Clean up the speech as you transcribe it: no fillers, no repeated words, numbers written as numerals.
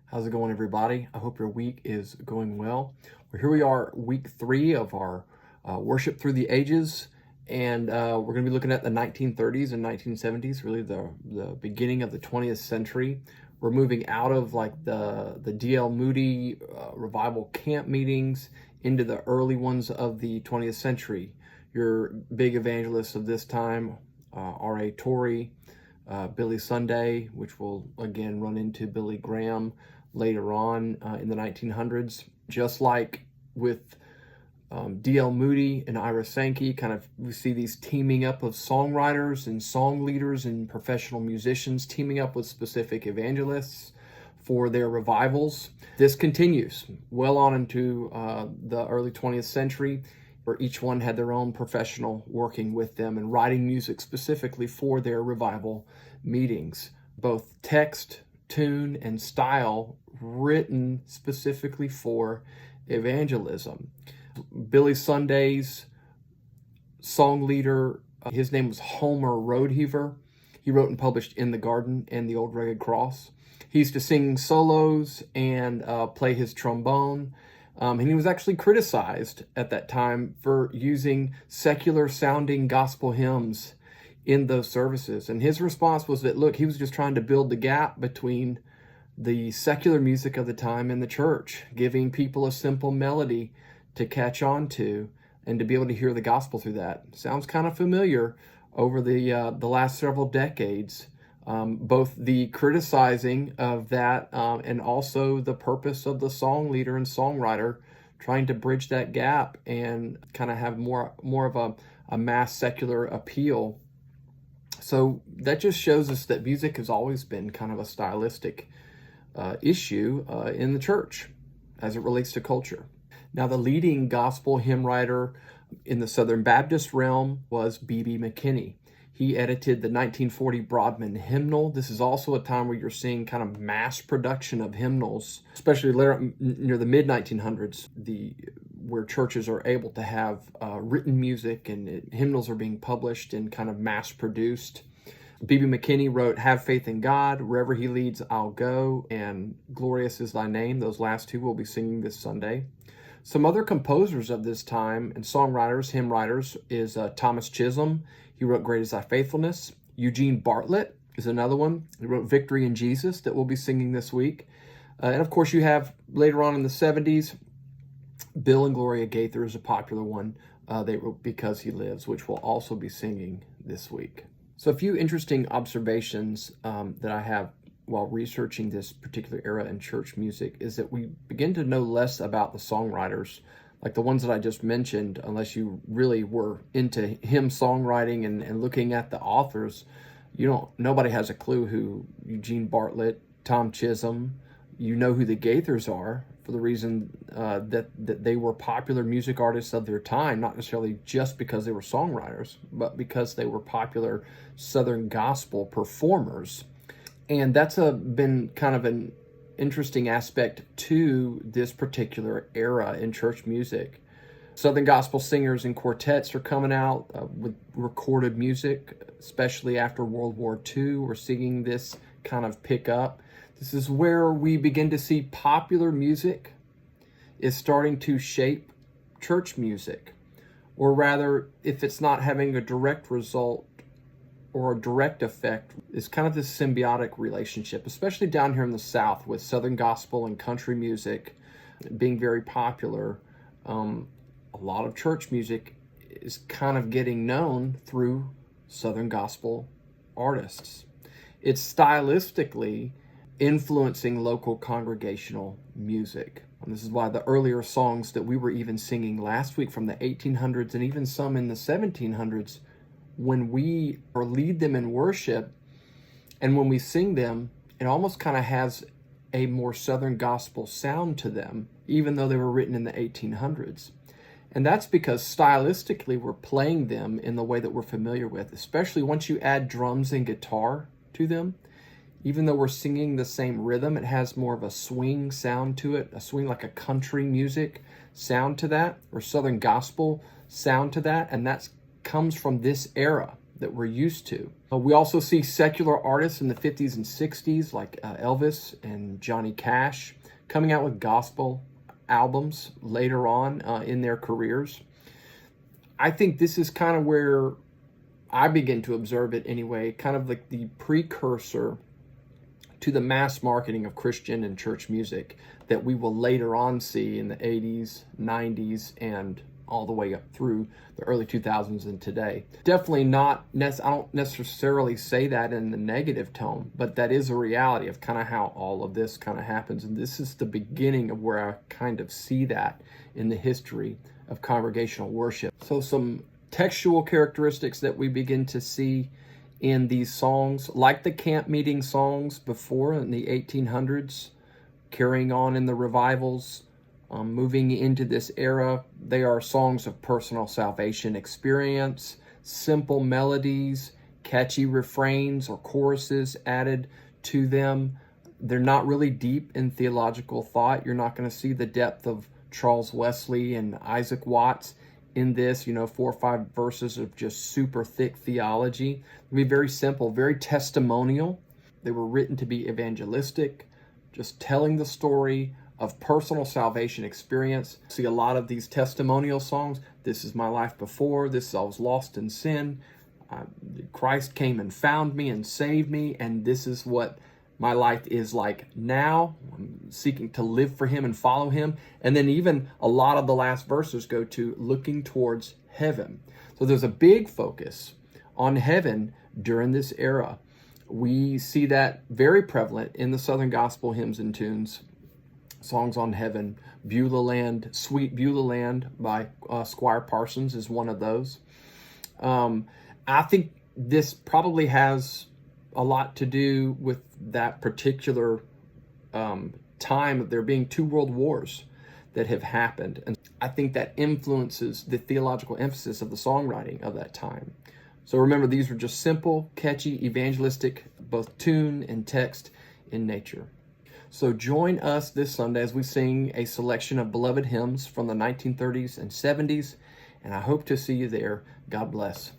How's it going, everybody? I hope your week is going well. Well, here we are, week 3 of our Worship Through the Ages, and we're going to be looking at the 1930s and 1970s, really the beginning of the 20th century. We're moving out of like the D.L. Moody revival camp meetings into the early ones of the 20th century. Your big evangelists of this time, R.A. Torrey, Billy Sunday, which will again run into Billy Graham later on in the 1900s. Just like with D.L. Moody and Ira Sankey, we see these teaming up of songwriters and song leaders and professional musicians teaming up with specific evangelists for their revivals. This continues well on into the early 20th century, where each one had their own professional working with them and writing music specifically for their revival meetings. Both text, tune, and style written specifically for evangelism. Billy Sunday's song leader, his name was Homer Rodeheaver. He wrote and published In the Garden and The Old Rugged Cross. He used to sing solos and play his trombone. And he was actually criticized at that time for using secular sounding gospel hymns in those services. And his response was that, look, he was just trying to build the gap between the secular music of the time and the church, giving people a simple melody to catch on to and to be able to hear the gospel through that. Sounds kind of familiar over the last several decades. Both the criticizing of that and also the purpose of the song leader and songwriter trying to bridge that gap and kind of have more of a mass secular appeal. So that just shows us that music has always been kind of a stylistic issue in the church as it relates to culture. Now, the leading gospel hymn writer in the Southern Baptist realm was B.B. McKinney. He edited the 1940 Broadman Hymnal. This is also a time where you're seeing kind of mass production of hymnals, especially later, near the mid-1900s, where churches are able to have written music and hymnals are being published and kind of mass-produced. B.B. McKinney wrote Have Faith in God, Wherever He Leads, I'll Go, and Glorious is Thy Name. Those last two we'll be singing this Sunday. Some other composers of this time and songwriters, hymn writers, is Thomas Chisholm. He wrote Great Is Thy Faithfulness. Eugene Bartlett is another one. He wrote Victory in Jesus that we'll be singing this week. And of course you have later on in the 70s, Bill and Gloria Gaither is a popular one. They wrote Because He Lives, which we'll also be singing this week. So a few interesting observations that I have while researching this particular era in church music is that we begin to know less about the songwriters, like the ones that I just mentioned, unless you really were into hymn songwriting and looking at the authors. Nobody has a clue who Eugene Bartlett, Tom Chisholm, you know who the Gaithers are for the reason that they were popular music artists of their time, not necessarily just because they were songwriters, but because they were popular Southern gospel performers. And that's been kind of an interesting aspect to this particular era in church music. Southern gospel singers and quartets are coming out with recorded music, especially after World War II. We're seeing this kind of pick up. This is where we begin to see popular music is starting to shape church music. Or rather, if it's not having a direct result or a direct effect, is kind of this symbiotic relationship, especially down here in the South with Southern gospel and country music being very popular. A lot of church music is kind of getting known through Southern gospel artists. It's stylistically influencing local congregational music. And this is why the earlier songs that we were even singing last week from the 1800s and even some in the 1700s, when we lead them in worship and when we sing them, it almost kind of has a more Southern gospel sound to them, even though they were written in the 1800s. And that's because stylistically we're playing them in the way that we're familiar with, especially once you add drums and guitar to them. Even though we're singing the same rhythm, it has more of a swing sound to it, a swing like a country music sound to that, or Southern gospel sound to that, and that comes from this era. that we're used to. We also see secular artists in the 50s and 60s like Elvis and Johnny Cash coming out with gospel albums later on in their careers. I think this is kind of where I begin to observe it anyway, kind of like the precursor to the mass marketing of Christian and church music that we will later on see in the 80s, 90s, and all the way up through the early 2000s and today. Definitely not, I don't necessarily say that in the negative tone, but that is a reality of kind of how all of this kind of happens. And this is the beginning of where I kind of see that in the history of congregational worship. So some textual characteristics that we begin to see in these songs, like the camp meeting songs before in the 1800s, carrying on in the revivals, moving into this era, they are songs of personal salvation experience, simple melodies, catchy refrains or choruses added to them. They're not really deep in theological thought. You're not going to see the depth of Charles Wesley and Isaac Watts in this, 4 or 5 verses of just super thick theology. It'll be very simple, very testimonial. They were written to be evangelistic, just telling the story of personal salvation experience. See a lot of these testimonial songs. This is my life before. This, I was lost in sin. Christ came and found me and saved me, and this is what my life is like now. I'm seeking to live for him and follow him. And then even a lot of the last verses go to looking towards heaven. So there's a big focus on heaven during this era. We see that very prevalent in the Southern Gospel hymns and tunes. Songs on heaven, Beulah Land, Sweet Beulah Land by Squire Parsons is one of those. I think this probably has a lot to do with that particular time of there being 2 world wars that have happened. And I think that influences the theological emphasis of the songwriting of that time. So remember, these were just simple, catchy, evangelistic, both tune and text in nature. So join us this Sunday as we sing a selection of beloved hymns from the 1930s and 70s, and I hope to see you there. God bless.